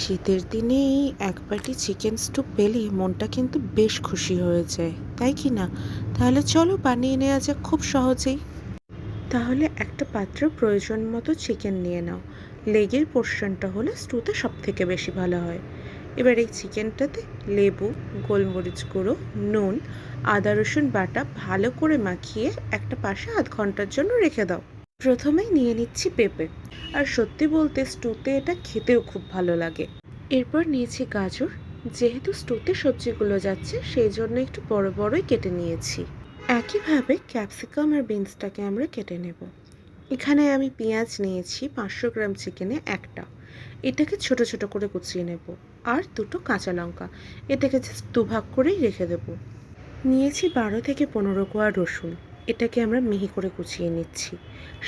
শীতের দিনে এই এক বাটি চিকেন স্টু পেলে মনটা কিন্তু বেশ খুশি হয়ে যায়, তাই কি না? তাহলে চলো বানিয়ে নেওয়া যাক খুব সহজেই। তাহলে একটা পাত্র প্রয়োজন মতো চিকেন নিয়ে নাও। লেগের পোর্শনটা হলে স্টুতে সব থেকে বেশি ভালো হয়। এবার এই চিকেনটাতে লেবু, গোলমরিচ গুঁড়ো, নুন, আদা রসুন বাটা ভালো করে মাখিয়ে একটা পাশে আধ ঘন্টার জন্য রেখে দাও। প্রথমেই নিয়ে নিচ্ছি পেঁপে। আর সত্যি বলতে স্টুতে এটা খেতেও খুব ভালো লাগে। এরপর নিয়েছি গাজর। যেহেতু স্টুতে সবজিগুলো যাচ্ছে সেই জন্য একটু বড় বড়ই কেটে নিয়েছি। একইভাবে ক্যাপসিকাম আর বিনসটাকে আমরা কেটে নেব। এখানে আমি পেঁয়াজ নিয়েছি 500 গ্রাম চিকেনে একটা। এটাকে ছোট ছোট করে কুচিয়ে নেব। আর দুটো কাঁচা লঙ্কা, এটাকে জাস্ট দুভাগ করেই রেখে দেব। নিয়েছি 12 থেকে 15 কোয়া রসুন। এটাকে আমরা মিহি করে কুচিয়ে নিচ্ছি।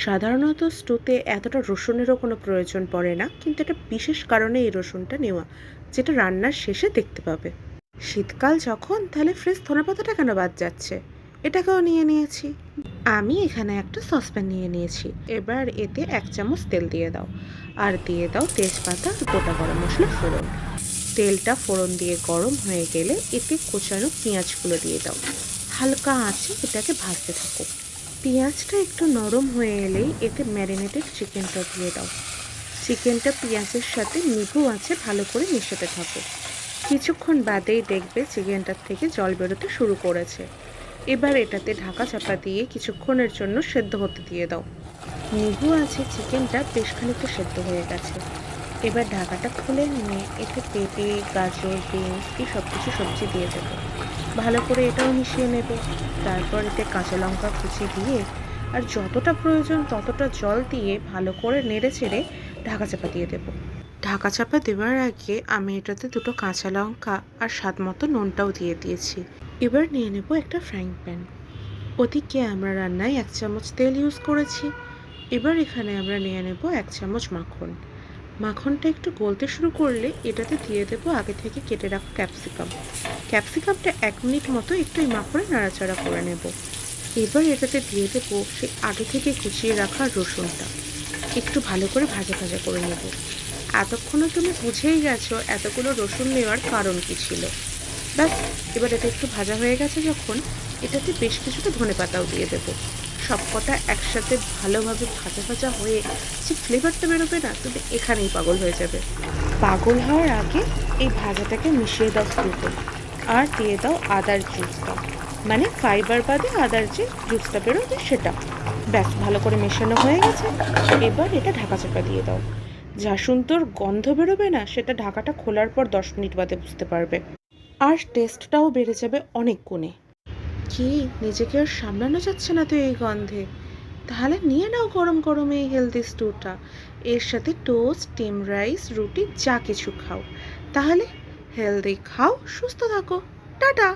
সাধারণত স্টুতে এতটা রসুনেরও কোনো প্রয়োজন পড়ে না, কিন্তু এটা বিশেষ কারণে এই রসুনটা নেওয়া, যেটা রান্নার শেষে দেখতে পাবে। শীতকাল যখন, তাহলে ফ্রেশ ধনেপাতাটা কেন বাদ যাচ্ছে? এটাকেও নিয়ে নিয়েছি। আমি এখানে একটা সসপ্যান নিয়ে নিয়েছি। এবার এতে 1 চামচ তেল দিয়ে দাও। আর দিয়ে দাও তেজপাতা আর গোটা গরম মশলা ফোড়ন। তেলটা ফোড়ন দিয়ে গরম হয়ে গেলে এতে কোচানো পেঁয়াজগুলো দিয়ে দাও। হালকা আঁচে এটাকে ভাজতে থাকো। পেঁয়াজটা একটু নরম হয়ে এলেই এতে ম্যারিনেটেড চিকেনটা দিয়ে দাও। চিকেনটা পেঁয়াজের সাথে মৃদু আঁচে ভালো করে মেশাতে থাকো। কিছুক্ষণ বাদেই দেখবে চিকেনটার থেকে জল বেরোতে শুরু করেছে। এবার এটাতে ঢাকা চাপা দিয়ে কিছুক্ষণের জন্য সেদ্ধ হতে দিয়ে দাও। মৃদু আঁচে চিকেনটা বেশ খানিকটা সেদ্ধ হয়ে গেছে। এবার ঢাকাটা খুলে নিয়ে এতে পেঁপে, গাজর, বিনস এই সব কিছু সবজি দিয়ে দেবো। ভালো করে এটাও মিশিয়ে নেব। তারপর এতে কাঁচা লঙ্কা কুচি দিয়ে আর যতটা প্রয়োজন ততটা জল দিয়ে ভালো করে নেড়ে চেড়ে ঢাকা চাপা দিয়ে দেবো। ঢাকা চাপা দেওয়ার আগে আমি এটাতে দুটো কাঁচা লঙ্কা আর স্বাদ মতো নুনটাও দিয়ে দিয়েছি। এবার নিয়ে নেব একটা ফ্রাইং প্যান। ওদিকে আমরা রান্নায় 1 চামচ তেল ইউজ করেছি। এবার এখানে আমরা নিয়ে নেব 1 চামচ মাখন। মাখনটা একটু গলতে শুরু করলে এটাতে দিয়ে দেবো আগে থেকে কেটে রাখা ক্যাপসিকাম। ক্যাপসিকামটা 1 মিনিট মতো একটু এই মাখনে নাড়াচাড়া করে নেব। এবার এটাতে দিয়ে দেবো সেই আগে থেকে কুচিয়ে রাখা রসুনটা। একটু ভালো করে ভাজা ভাজা করে নেব। এতক্ষণে তুমি বুঝেই গেছো এতগুলো রসুন নেওয়ার কারণ কি ছিল। ব্যাস, এবার এটা একটু ভাজা হয়ে গেছে যখন, এটাতে বেশ কিছুটা ধনেপাতাও দিয়ে দেবো। সবকটা একসাথে ভালোভাবে ভাজা ভাজা হয়ে যে ফ্লেভারটা বেরোবে না, তুমি এখানেই পাগল হয়ে যাবে। পাগল হওয়ার আগে এই ভাজাটাকে মিশিয়ে দাও স্টুতে। আর দিয়ে দাও আদার জুসটা, মানে ফাইবার বাদে আদার যে জুসটা বেরোবে সেটা। ব্যাস, ভালো করে মেশানো হয়ে গেছে। এবার এটা ঢাকা চাপা দিয়ে দাও। যা সুন্দর গন্ধ বেরোবে না, সেটা ঢাকাটা খোলার পর 10 মিনিট বাদে বুঝতে পারবে। আর টেস্টটাও বেড়ে যাবে অনেক গুণে। কি, নিজেকে আর সামলানো যাচ্ছে না তো এই গন্ধে? তাহলে নিয়ে নাও গরম গরম এই হেলদি স্টুটা। এর সাথে টোস্ট, স্টিম রাইস, রুটি যা কিছু খাও। তাহলে হেলদি খাও, সুস্থ থাকো। টাটা।